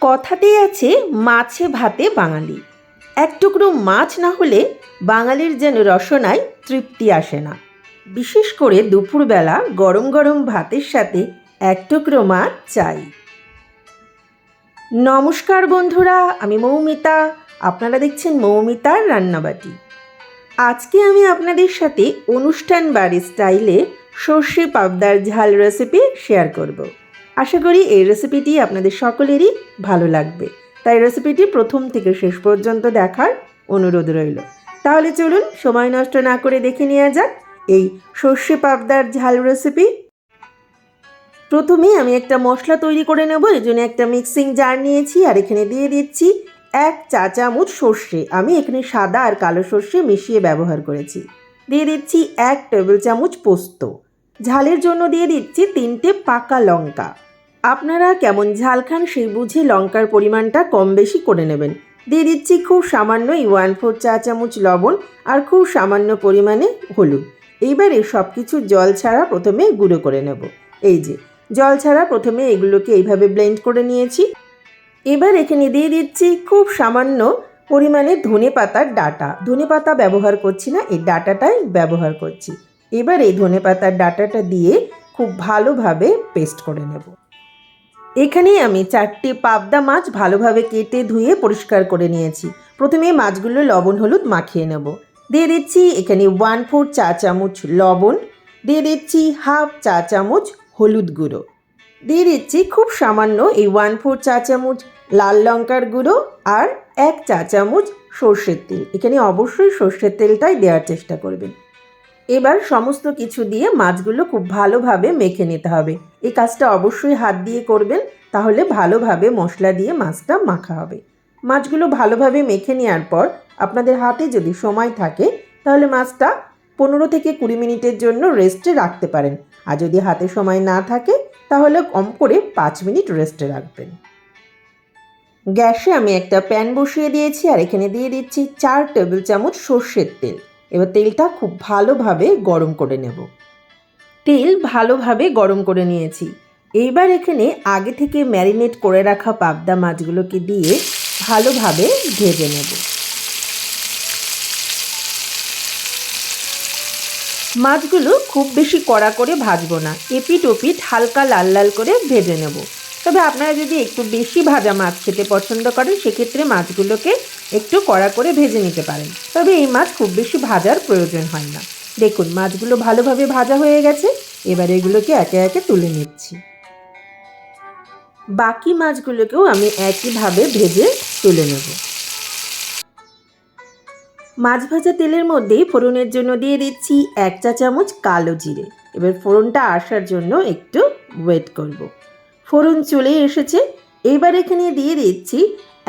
কথাতেই আছে মাছে ভাতে বাঙালি। এক টুকরো মাছ না হলে বাঙালির যেন রসনায় তৃপ্তি আসে না। বিশেষ করে দুপুরবেলা গরম গরম ভাতের সাথে এক টুকরো মাছ চাই। নমস্কার বন্ধুরা, আমি মৌমিতা। আপনারা দেখছেন মৌমিতার রান্নাবাটি। আজকে আমি আপনাদের সাথে অনুষ্ঠান বাড়ির স্টাইলে সর্ষে পাবদার ঝাল রেসিপি শেয়ার করব। আশা করি এই রেসিপিটি আপনাদের সকলেরই ভালো লাগবে, তাই রেসিপিটি প্রথম থেকে শেষ পর্যন্ত দেখার অনুরোধ রইল। তাহলে চলুন সময় নষ্ট না করে দেখে নেওয়া যাক এই সর্ষে পাবদার ঝাল রেসিপি। প্রথমে আমি একটা মশলা তৈরি করে নেব। এর জন্য একটা মিক্সিং জার নিয়েছি আর এখানে দিয়ে দিচ্ছি 1 চা চামচ সর্ষে। আমি এখানে সাদা আর কালো সর্ষে মিশিয়ে ব্যবহার করেছি। দিয়ে দিচ্ছি 1 টেবিল চামচ পোস্ত। ঝালের জন্য দিয়ে দিচ্ছি 3টে পাকা লঙ্কা। আপনারা কেমন ঝাল খান সেই বুঝে লঙ্কার পরিমাণটা কম বেশি করে নেবেন। দিয়ে দিচ্ছি খুব সামান্য 1/4 চা চামচ লবণ আর খুব সামান্য পরিমাণে হলুদ। এইবারে সব কিছু জল ছাড়া প্রথমে গুঁড়ো করে নেব। এই যে জল ছাড়া প্রথমে এগুলোকে এইভাবে ব্লেন্ড করে নিয়েছি। এবার এখানে দিয়ে দিচ্ছি খুব সামান্য পরিমাণে ধনে পাতার ডাঁটা। ধনে পাতা ব্যবহার করছি না, এই ডাঁটাটাই ব্যবহার করছি। এবার এই ধনে পাতার ডাঁটাটা দিয়ে খুব ভালোভাবে পেস্ট করে নেব। এখানে আমি 4টে পাবদা মাছ ভালোভাবে কেটে ধুয়ে পরিষ্কার করে নিয়েছি। প্রথমে মাছগুলো লবণ হলুদ মাখিয়ে নেব। দিয়ে দিচ্ছি এখানে 1/4 চা চামচ লবণ। দিয়ে দিচ্ছি 1/2 চা চামচ হলুদ গুঁড়ো। দিয়ে দিচ্ছি খুব সামান্য এই 1/4 চা চামচ লাল লঙ্কার গুঁড়ো আর 1 চা চামচ সর্ষের তেল। এখানে অবশ্যই সর্ষের তেলটাই দেওয়ার চেষ্টা করবেন। এবার সমস্ত কিছু দিয়ে মাছগুলো খুব ভালোভাবে মেখে নিতে হবে। এই কাজটা অবশ্যই হাত দিয়ে করবেন, তাহলে ভালোভাবে মশলা দিয়ে মাছটা মাখা হবে। মাছগুলো ভালোভাবে মেখে নেওয়ার পর আপনাদের হাতে যদি সময় থাকে তাহলে মাছটা 15 থেকে 20 মিনিটের জন্য রেস্টে রাখতে পারেন। আর যদি হাতে সময় না থাকে তাহলে কম করে 5 মিনিট রেস্টে রাখবেন। গ্যাসে আমি একটা প্যান বসিয়ে দিয়েছি আর এখানে দিয়ে দিচ্ছি 4 টেবিল চামচ সর্ষের তেল। এবার তেলটা খুব ভালোভাবে গরম করে নেব। তেল ভালোভাবে গরম করে নিয়েছি। এইবার এখানে আগে থেকে ম্যারিনেট করে রাখা পাবদা মাছগুলোকে দিয়ে ভালোভাবে ভেজে নেব। মাছগুলো খুব বেশি কড়া করে ভাজবো না, এপিট ওপিট হালকা লাল লাল করে ভেজে নেব। তবে আপনারা যদি একটু বেশি ভাজা মাছ খেতে পছন্দ করেন সেক্ষেত্রে মাছগুলোকে একটু কড়া করে ভেজে নিতে পারেন। তবে এই মাছ খুব বেশি ভাজার প্রয়োজন হয় না। দেখুন মাছগুলো ভালোভাবে ভাজা হয়ে গেছে। এবার এগুলোকে একে একে তুলে নিচ্ছি। বাকি মাছগুলোকেও আমি একইভাবে ভেজে তুলে নেব। মাছ ভাজা তেলের মধ্যেই ফোড়নের জন্য দিয়ে দিচ্ছি 1 চা চামচ কালো জিরে। এবার ফোড়নটা আসার জন্য একটু ওয়েট করব। ফোড়ন চলে এসেছে। এইবার এখানে দিয়ে দিচ্ছি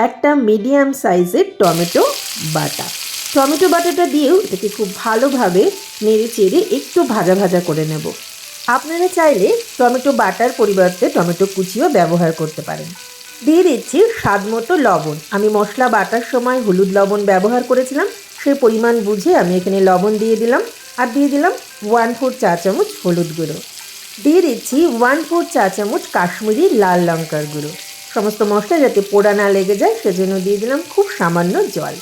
একটা মিডিয়াম সাইজের টমেটো বাটা। টমেটো বাটাটা দিয়েও এটাকে খুব ভালোভাবে নেড়ে চেড়ে একটু ভাজা ভাজা করে নেব। আপনারা চাইলে টমেটো বাটার পরিবর্তে টমেটো কুচিও ব্যবহার করতে পারেন। দিয়ে দিচ্ছি স্বাদ মতো লবণ। আমি মশলা বাটার সময় হলুদ লবণ ব্যবহার করেছিলাম, সেই পরিমাণ বুঝে আমি এখানে লবণ দিয়ে দিলাম। আর দিয়ে দিলাম 1/4 চা চামচ হলুদ গুঁড়ো। দিয়ে দিচ্ছি 1/4 চা চামচ কাশ্মীরি লাল লঙ্কার গুঁড়ো। সমস্ত মশলা যাতে পোড়া না লেগে যায় সেজন্য দিয়ে দিলাম খুব সামান্য জল।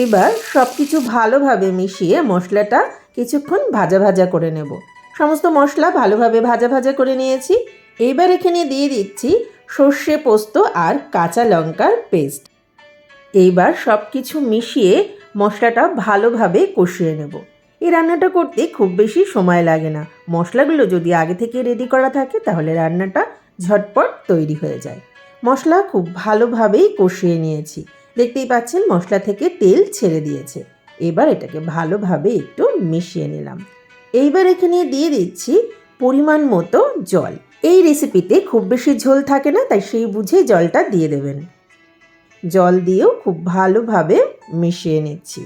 এবার সব কিছু ভালোভাবে মিশিয়ে মশলাটা কিছুক্ষণ ভাজা ভাজা করে নেব। সমস্ত মশলা ভালোভাবে ভাজা ভাজা করে নিয়েছি। এইবার এখানে দিয়ে দিচ্ছি সর্ষে পোস্ত আর কাঁচা লঙ্কার পেস্ট। এইবার সব কিছু মিশিয়ে মশলাটা ভালোভাবে কষিয়ে নেব। এই রান্নাটা করতে খুব বেশি সময় লাগে না। মশলাগুলো যদি আগে থেকে রেডি করা থাকে তাহলে রান্নাটা ঝটপট তৈরি হয়ে যায়। মশলা খুব ভালোভাবেই কষিয়ে নিয়েছি। দেখতেই পাচ্ছেন মশলা থেকে তেল ছেড়ে দিয়েছে। এবার এটাকে ভালোভাবে একটু মিশিয়ে নিলাম। এইবার এখানে দিয়ে দিচ্ছি পরিমাণ মতো জল। এই রেসিপিতে খুব বেশি ঝোল থাকে না, তাই সেই বুঝে জলটা দিয়ে দেবেন। জল দিয়েও খুব ভালোভাবে মিশিয়ে নিচ্ছি।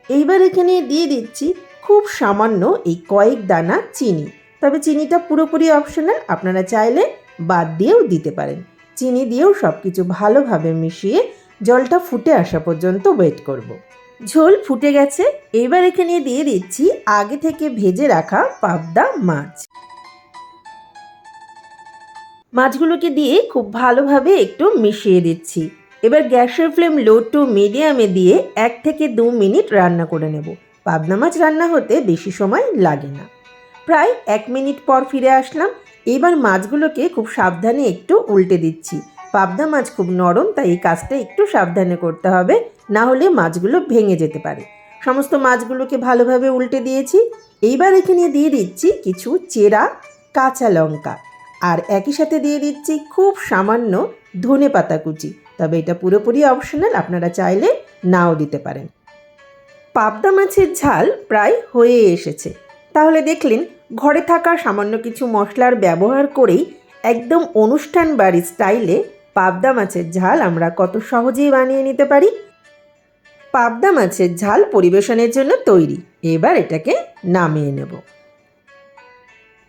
এইবার এখানে দিয়ে দিচ্ছি খুব সামান্য এই কয়েক দানা চিনি। তবে চিনিটা পুরোপুরি অপশনাল, আপনারা চাইলে বাদ দিয়েও দিতে পারেন। চিনি দিয়েও সব কিছু ভালোভাবে মিশিয়ে জলটা ফুটে আসা পর্যন্ত ওয়েট করব। ঝোল ফুটে গেছে। এবার এখানে দিয়ে দিচ্ছি আগে থেকে ভেজে রাখা পাবদা মাছ। মাছগুলোকে দিয়ে খুব ভালোভাবে একটু মিশিয়ে দিচ্ছি। এবার গ্যাসের ফ্লেম লো টু মিডিয়ামে দিয়ে 1 থেকে 2 মিনিট রান্না করে নেব। পাবদা মাছ রান্না হতে বেশি সময় লাগে না। প্রায় 1 মিনিট পর ফিরে আসলাম। এবার মাছগুলোকে খুব সাবধানে একটু উল্টে দিচ্ছি। পাবদা মাছ খুব নরম, তাই এই কাজটা একটু সাবধানে করতে হবে, না হলে মাছগুলো ভেঙে যেতে পারে। সমস্ত মাছগুলোকে ভালোভাবে উল্টে দিয়েছি। এইবার এখানে দিয়ে দিচ্ছি কিছু চেরা কাঁচা লঙ্কা, আর একই সাথে দিয়ে দিচ্ছি খুব সামান্য ধনেপাতা কুচি। তবে এটা পুরোপুরি অপশনাল, আপনারা চাইলে নাও দিতে পারেন। পাবদা মাছের ঝাল প্রায় হয়ে এসেছে। তাহলে দেখলেন, ঘরে থাকা সামান্য কিছু মশলার ব্যবহার করেই একদম অনুষ্ঠান বাড়ির স্টাইলে পাবদা মাছের ঝাল আমরা কত সহজেই বানিয়ে নিতে পারি। পাবদা মাছের ঝাল পরিবেশনের জন্য তৈরি। এবার এটাকে নামিয়ে নেব।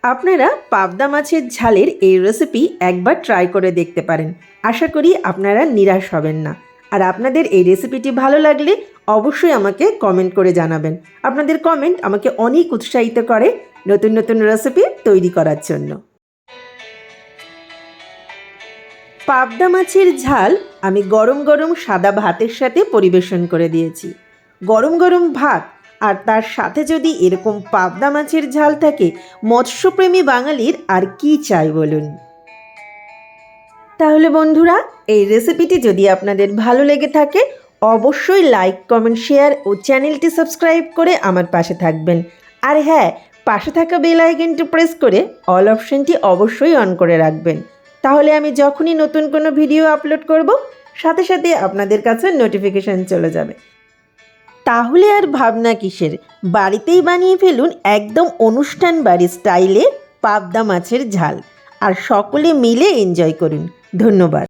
আপনারা পাবদা মাছের ঝালের এই রেসিপি একবার ট্রাই করে দেখতে পারেন। আশা করি আপনারা নিরাশ হবেন না। আর আপনাদের এই রেসিপিটি ভালো লাগলে অবশ্যই আমাকে কমেন্ট করে জানাবেন। আপনাদের কমেন্ট আমাকে অনেক উৎসাহিত করে নতুন নতুন রেসিপি তৈরি করার জন্য। পাবদা মাছের ঝাল আমি গরম গরম সাদা ভাতের সাথে পরিবেশন করে দিয়েছি। গরম গরম ভাত আর তার সাথে যদি এরকম পাবদা মাছের ঝাল থাকে, মৎস্যপ্রেমী বাঙালির আর কি চাই বলুন। তাহলে বন্ধুরা, এই রেসিপিটি যদি আপনাদের ভালো লেগে থাকে, অবশ্যই লাইক, কমেন্ট, শেয়ার ও চ্যানেলটি সাবস্ক্রাইব করে আমার পাশে থাকবেন। আর হ্যাঁ, পাশে থাকা বেল আইকনটি প্রেস করে অল অপশনটি অবশ্যই অন করে রাখবেন। তাহলে আমি যখনই নতুন কোনো ভিডিও আপলোড করব, সাথে সাথে আপনাদের কাছে নোটিফিকেশান চলে যাবে। তাহলে আর ভাবনা কিসের, বাড়িতেই বানিয়ে ফেলুন একদম অনুষ্ঠান বাড়ির স্টাইলে পাবদা মাছের ঝাল, আর সকলে মিলে এনজয় করুন। ধন্যবাদ।